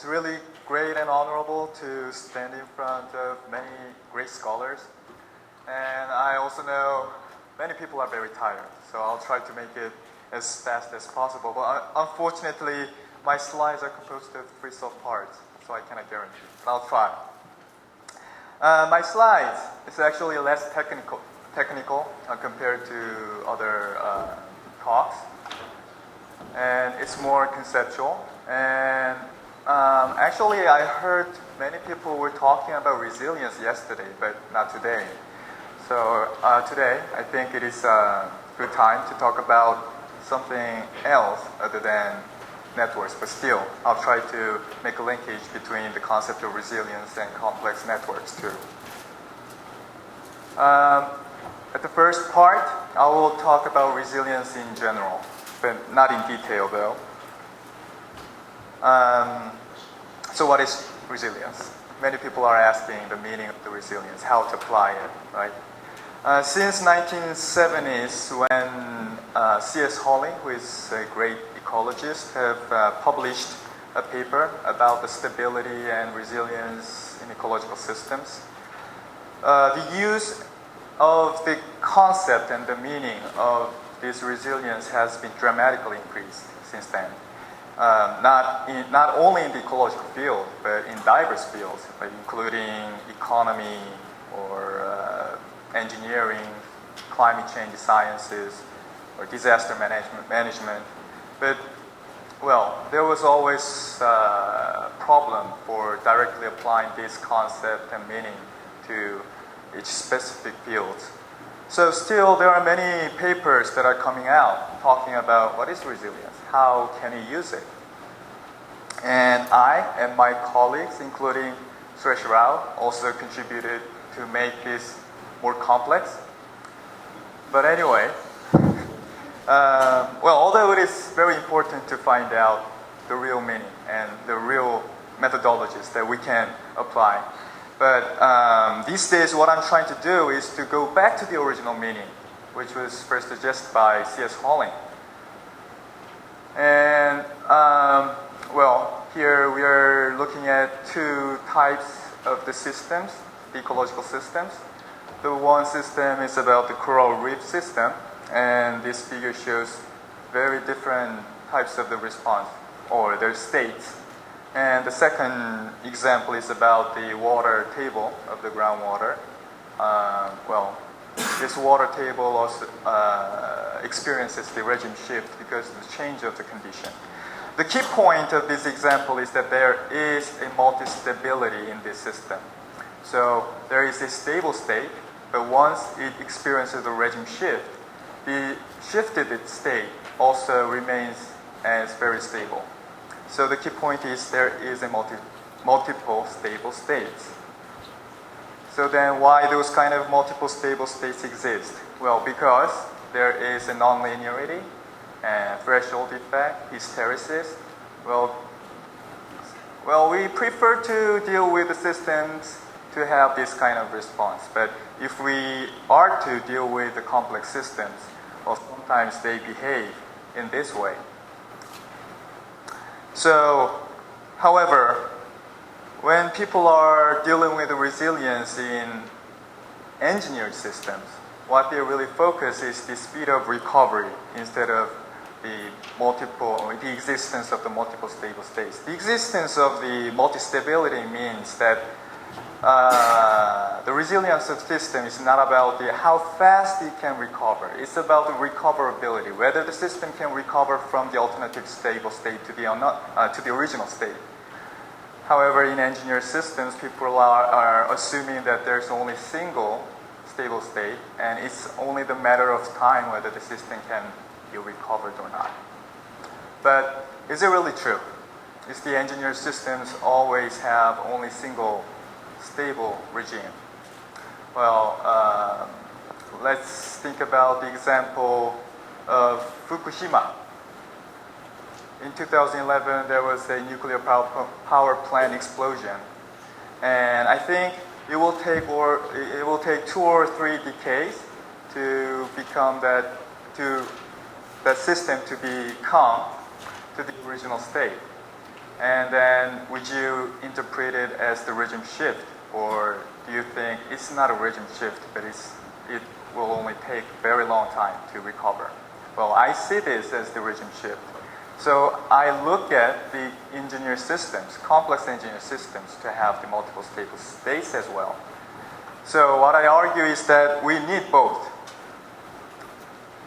It's really great and honorable to stand in front of many great scholars. And I also know many people are very tired, so I'll try to make it as fast as possible. But unfortunately, my slides are composed of 3 sub-parts, so I cannot guarantee, but I'll try. My slides is actually less technical compared to other talks, and it's more conceptual. And actually, I heard many people were talking about resilience yesterday, but not today. So today, I think it is a good time to talk about something else other than networks, but still, I'll try to make a linkage between the concept of resilience and complex networks too. At the first part, I will talk about resilience in general, but not in detail though. So what is resilience? Many people are asking the meaning of the resilience, how to apply it, right? Since 1970s, when C.S. Hongik, who is a great ecologist, have published a paper about the stability and resilience in ecological systems. The use of the concept and the meaning of this resilience has been dramatically increased since then. Not only in the ecological field, but in diverse fields, like including economy or engineering, climate change sciences, or disaster management. But, well, there was always a problem for directly applying this concept and meaning to each specific field. So still, there are many papers that are coming out talking about what is resilience, how can you use it. And I and my colleagues, including Suresh Rao, also contributed to make this more complex. But anyway, well, although it is very important to find out the real meaning and the real methodologies that we can apply, but these days what I'm trying to do is to go back to the original meaning, which was first suggested by C.S. Hongik. And well, here we are looking at 2 types of the systems, the ecological systems. The one system is about the coral reef system, and this figure shows very different types of the response, or their states. And the second example is about the water table of the groundwater. Well, this water table also experiences the regime shift because of the change of the condition. The key point of this example is that there is a multi-stability in this system. So there is a stable state, but once it experiences the regime shift, the shifted state also remains as very stable. So the key point is there is a multiple stable states. So then why those kind of multiple stable states exist? Well, because there is a nonlinearity and threshold effect, hysteresis. Well, we prefer to deal with the systems to have this kind of response. But if we are to deal with the complex systems, well, sometimes they behave in this way. So, however, when people are dealing with the resilience in engineered systems, what they really focus is the speed of recovery instead of the existence of the multiple stable states. The existence of the multi-stability means that the resilience of the system is not about how fast it can recover. It's about the recoverability, whether the system can recover from the alternative stable state to the original state. However, in engineered systems, people are assuming that there's only single stable state, and it's only the matter of time whether the system can be recovered or not. But is it really true? Is the engineered systems always have only single stable regime? Well, let's think about the example of Fukushima. In 2011, there was a nuclear power plant explosion, and I think it will take 2 or 3 decades to become that system to become to the original state. And then would you interpret it as the regime shift, or do you think it's not a regime shift, but it will only take a very long time to recover? Well, I see this as the regime shift. So I look at the engineered systems, complex engineered systems, to have the multiple stable states as well. So what I argue is that we need both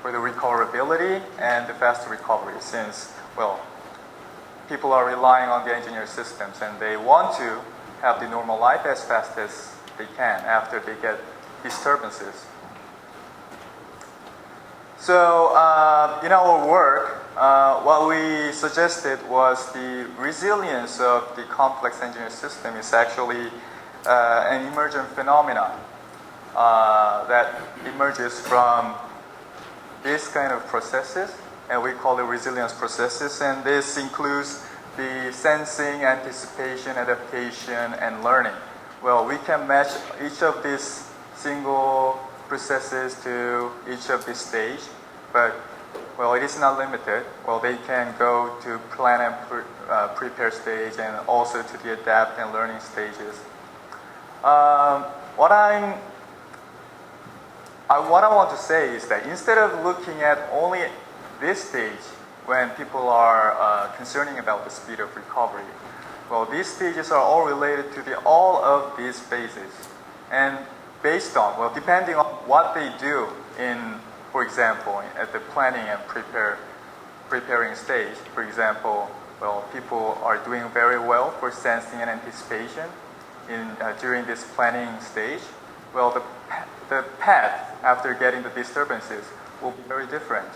for the recoverability and the faster recovery, since, well, people are relying on the engineered systems and they want to have the normal life as fast as they can after they get disturbances. So in our work, what we suggested was the resilience of the complex engineered system is actually an emergent phenomenon that emerges from this kind of processes, and we call it resilience processes, and this includes the sensing, anticipation, adaptation, and learning. Well, we can match each of these single processes to each of these stages, but well, it is not limited. Well, they can go to plan and prepare stage and also to the adapt and learning stages. What I want to say is that instead of looking at only this stage when people are concerning about the speed of recovery, well, these stages are all related to all of these phases. And based on, well, depending on what they do in, for example, at the planning and preparing stage, for example, well, people are doing very well for sensing and anticipation during this planning stage. Well, the path after getting the disturbances will be very different.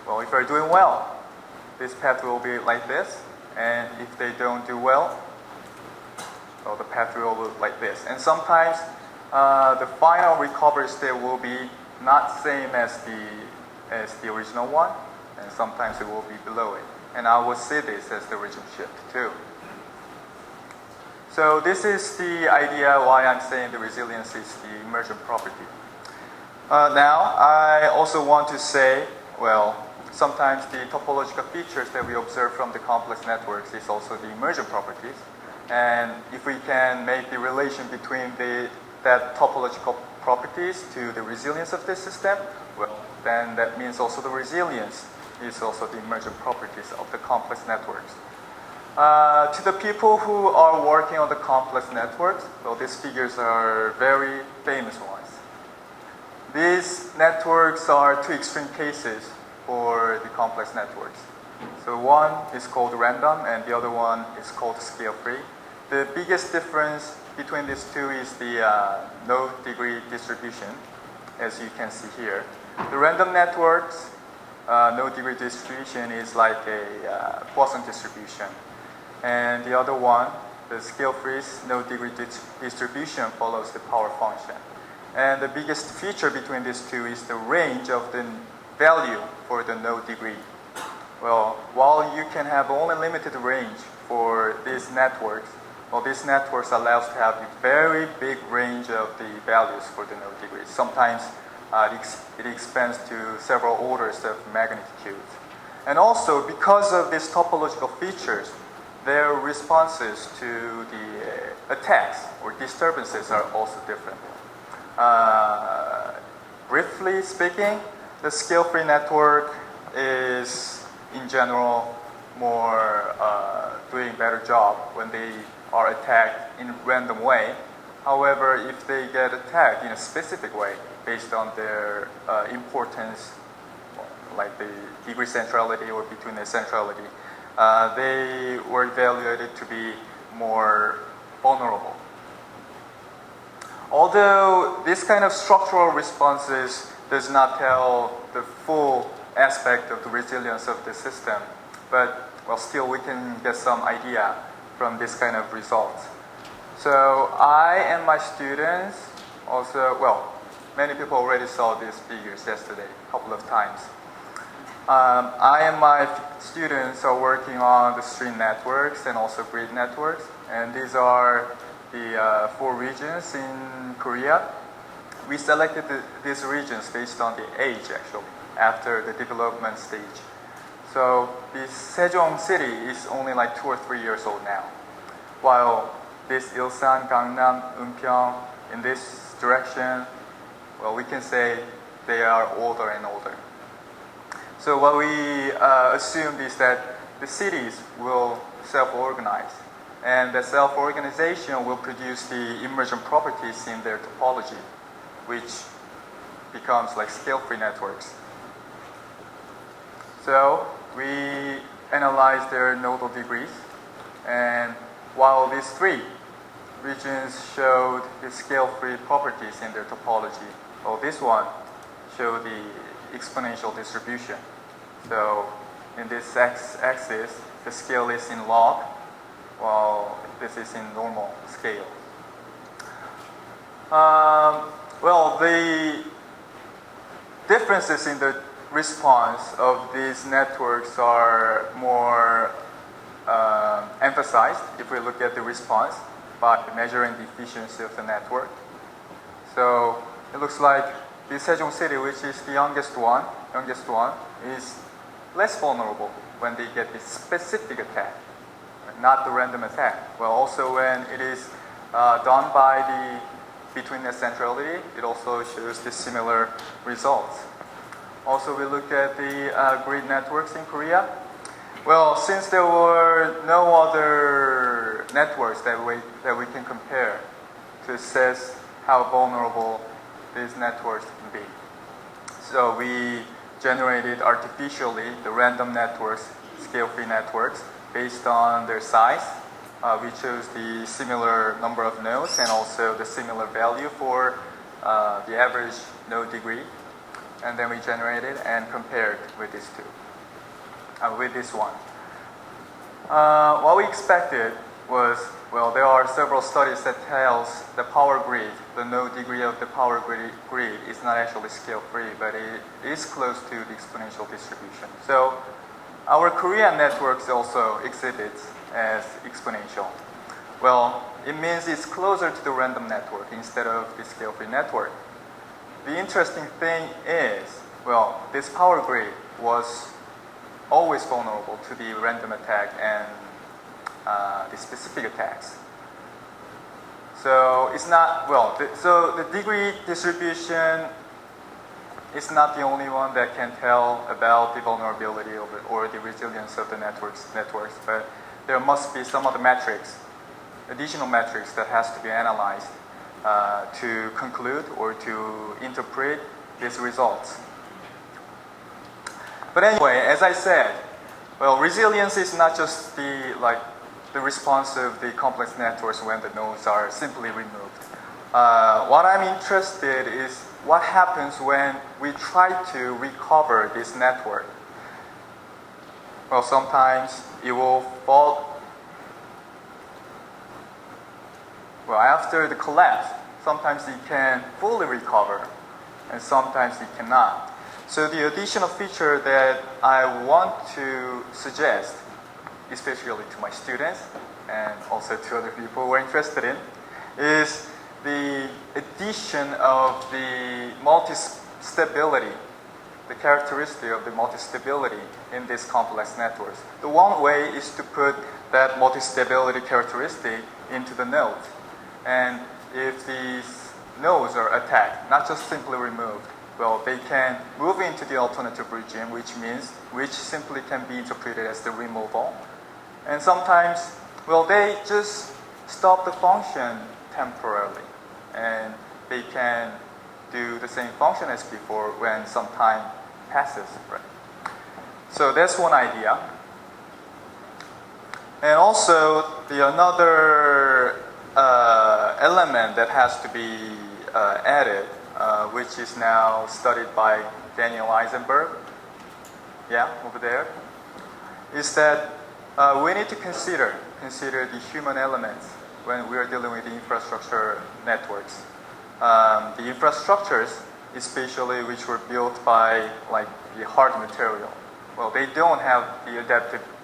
Well, if they're doing well, this path will be like this, and if they don't do well, well, the path will look like this. And sometimes the final recovery state will be not same as the original one, and sometimes it will be below it. And I will see this as the regime shift too. So this is the idea why I'm saying the resilience is the emergent property. Now, I also want to say, well, sometimes the topological features that we observe from the complex networks is also the emergent properties. And if we can make the relation between that topological properties to the resilience of this system, well, then that means also the resilience is also the emergent properties of the complex networks. To the people who are working on the complex networks, well, these figures are very famous ones. These networks are two extreme cases for the complex networks. So one is called random and the other one is called scale-free. The biggest difference between these two is the no degree distribution, as you can see here. The random networks, no degree distribution is like a Poisson distribution. And the other one, the scale-free no degree distribution, follows the power function. And the biggest feature between these two is the range of the value for the no degree. Well, while you can have only limited range for these networks, well, these networks allows to have a very big range of the values for the no degree. Sometimes it expands to several orders of magnitude. And also, because of these topological features, their responses to the attacks or disturbances are also different. Briefly speaking, the scale-free network is, in general, more doing better job when they are attacked in a random way. However, if they get attacked in a specific way based on their importance, like the degree centrality or between the centrality, they were evaluated to be more vulnerable. Although this kind of structural responses does not tell the full aspect of the resilience of the system, but well, still we can get some idea from this kind of results. So I and my students also, well, many people already saw these figures yesterday a couple of times. I and my students are working on the string networks and also grid networks, and these are the 4 regions in Korea. We selected these regions based on the age, actually, after the development stage. So this Sejong city is only like 2 or 3 years old now, while this Ilsan, Gangnam, Eunpyeong in this direction, well, we can say they are older and older. So what we assumed is that the cities will self-organize, and the self-organization will produce the emergent properties in their topology, which becomes like scale-free networks. So we analyzed their nodal degrees, and while these 3 regions showed the scale-free properties in their topology, well, this one showed the exponential distribution. So in this x-axis, the scale is in log, while this is in normal scale. Well, the differences in the response of these networks are more emphasized if we look at the response by measuring the efficiency of the network. So it looks like the Sejong city, which is the youngest one, is less vulnerable when they get the specific attack, not the random attack. Well, also when it is done by the betweenness centrality, it also shows the similar results. Also, we look at the grid networks in Korea. Well, since there were no other networks that we can compare to assess how vulnerable these networks can be, so we generated artificially the random networks, scale-free networks, based on their size. We chose the similar number of nodes and also the similar value for the average node degree. And then we generated and compared with these two, with this one. What we expected was, well, there are several studies that tells the power grid, the node degree of the power grid is not actually scale-free, but it is close to the exponential distribution. So our Korean networks also exhibits as exponential. Well, it means it's closer to the random network instead of the scale-free network. The interesting thing is, well, this power grid was always vulnerable to the random attack and the specific attacks. So it's not, well, so the degree distribution is not the only one that can tell about the vulnerability of it or the resilience of the networks, but there must be some other metrics, additional metrics that has to be analyzed to conclude or to interpret these results. But anyway, as I said, well, resilience is not just the response of the complex networks when the nodes are simply removed. What I'm interested is what happens when we try to recover this network. Well, sometimes it will fall. Well, after the collapse, sometimes it can fully recover, and sometimes it cannot. So the additional feature that I want to suggest, especially to my students and also to other people who are interested in, is the addition of the multi-stability, the characteristic of the multi-stability in these complex networks. The one way is to put that multi-stability characteristic into the node. And if these nodes are attacked, not just simply removed, well, they can move into the alternative regime, which simply can be interpreted as the removal. And sometimes, well, they just stop the function temporarily, and they can do the same function as before when some time passes, right? So that's one idea. And also, another element that has to be added, which is now studied by Daniel Eisenberg, over there, is that we need to consider the human elements when we are dealing with the infrastructure networks. The infrastructures, especially which were built by the hard material, well, they don't have the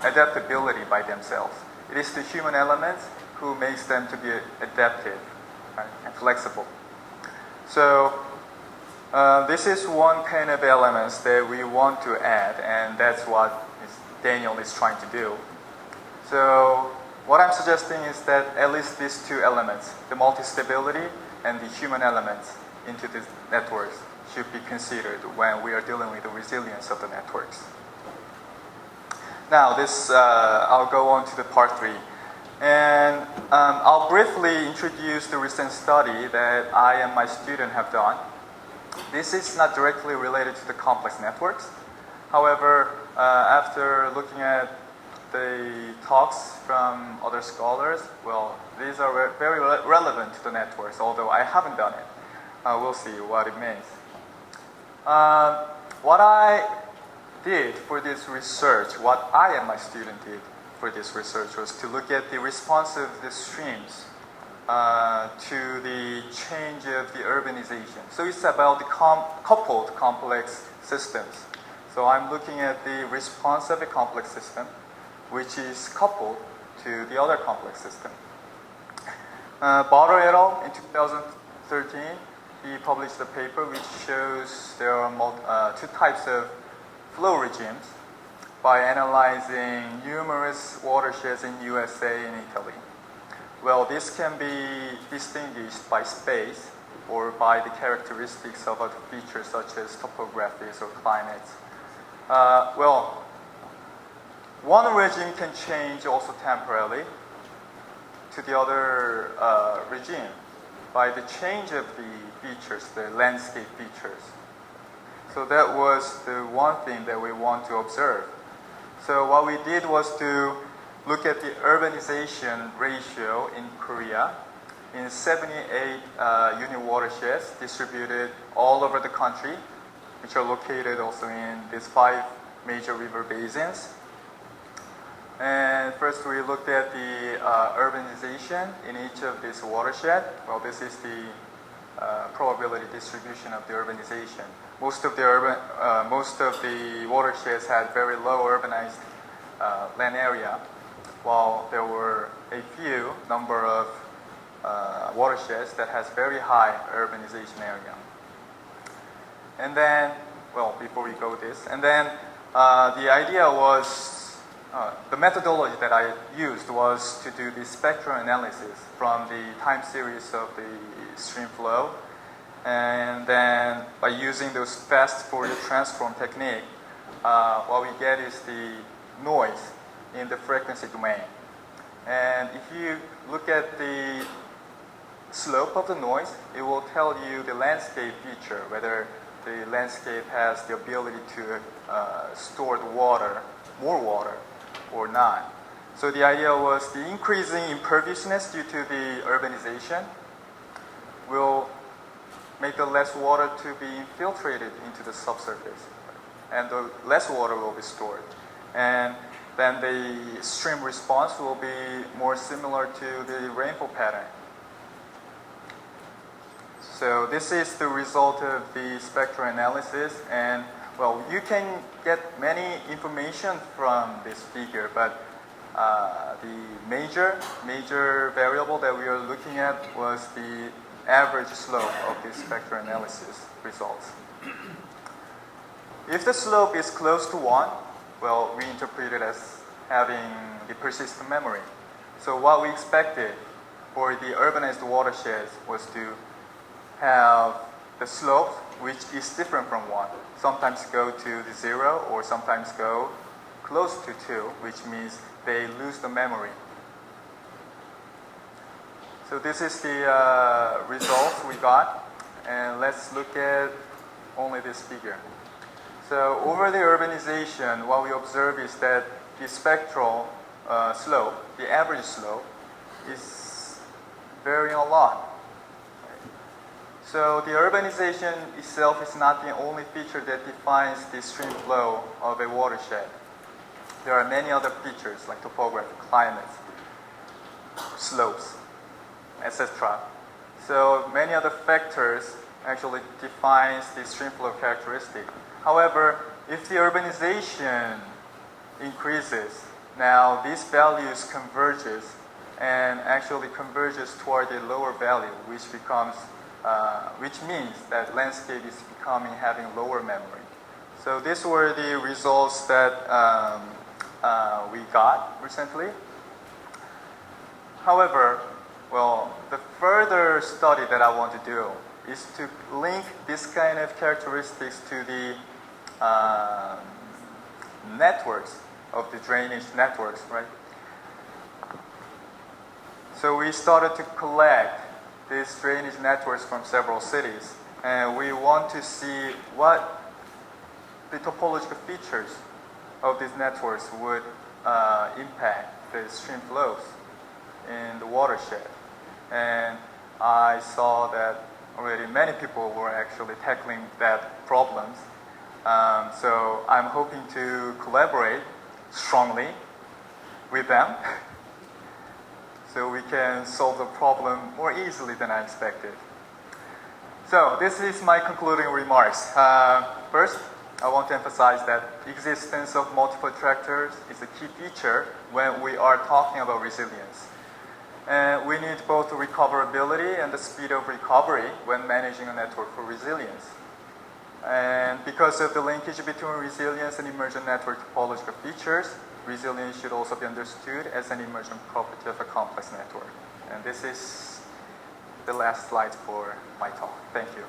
adaptability by themselves. It is the human elements who makes them to be adaptive, right, and flexible. So This is one kind of elements that we want to add, and that's what Daniel is trying to do. So what I'm suggesting is that at least these two elements, the multi-stability and the human elements into these networks, should be considered when we are dealing with the resilience of the networks. Now I'll go on to the part 3. And I'll briefly introduce the recent study that I and my student have done. This is not directly related to the complex networks. However, after looking at the talks from other scholars, well, these are very relevant to the networks, although I haven't done it. We'll see what it means. What I did for this research, what I and my student did for this research, was to look at the response of the streams to the change of the urbanization. So it's about the coupled complex systems. So I'm looking at the response of a complex system, which is coupled to the other complex system. Barter et al. In 2013, he published a paper which shows there are two types of flow regimes by analyzing numerous watersheds in USA and Italy. Well, this can be distinguished by space or by the characteristics of other features such as topographies or climates. Well, one regime can change also temporarily to the other regime by the change of the features, the landscape features. So that was the one thing that we want to observe. So what we did was to look at the urbanization ratio in Korea in 78 unit watersheds distributed all over the country, which are located also in these 5 major river basins. And first we looked at the urbanization in each of these watersheds. Well, this is the probability distribution of the urbanization. Most of the watersheds had very low urbanized land area, while there were a few number of watersheds that has very high urbanization area. And then, well, before we go this, and then the idea was, the methodology that I used was to do the spectral analysis from the time series of the stream flow. And then by using those fast Fourier transform technique, what we get is the noise in the frequency domain. And if you look at the slope of the noise, it will tell you the landscape feature, whether the landscape has the ability to store the water, more water, or not. So the idea was the increasing imperviousness due to the urbanization will make the less water to be infiltrated into the subsurface, and the less water will be stored. And then the stream response will be more similar to the rainfall pattern. So this is the result of the spectral analysis, and well, you can get many information from this figure, but the major variable that we are looking at was the average slope of the spectral analysis results. If the slope is close to 1, well, we interpret it as having the persistent memory. So what we expected for the urbanized watersheds was to have the slope which is different from 1. Sometimes go to the 0 or sometimes go close to 2, which means they lose the memory. So this is the results we got, and let's look at only this figure. So over the urbanization, what we observe is that the spectral slope, the average slope, is varying a lot. So the urbanization itself is not the only feature that defines the stream flow of a watershed. There are many other features like topography, climate, slopes, etc. So many other factors actually defines the stream flow characteristic. However, if the urbanization increases, now these values converges and actually converges toward a lower value, which becomes which means that landscape is having lower memory. So these were the results that we got recently. However, well, the further study that I want to do is to link this kind of characteristics to the networks of the drainage networks, right? So we started to collect these drainage networks from several cities, and we want to see what the topological features of these networks would impact the stream flows in the watershed. And I saw that already many people were actually tackling that problems. So I'm hoping to collaborate strongly with them so we can solve the problem more easily than I expected. So this is my concluding remarks. First, I want to emphasize that existence of multiple attractors is a key feature when we are talking about resilience. And we need both the recoverability and the speed of recovery when managing a network for resilience. And because of the linkage between resilience and emergent network topological features, resilience should also be understood as an emergent property of a complex network. And this is the last slide for my talk. Thank you.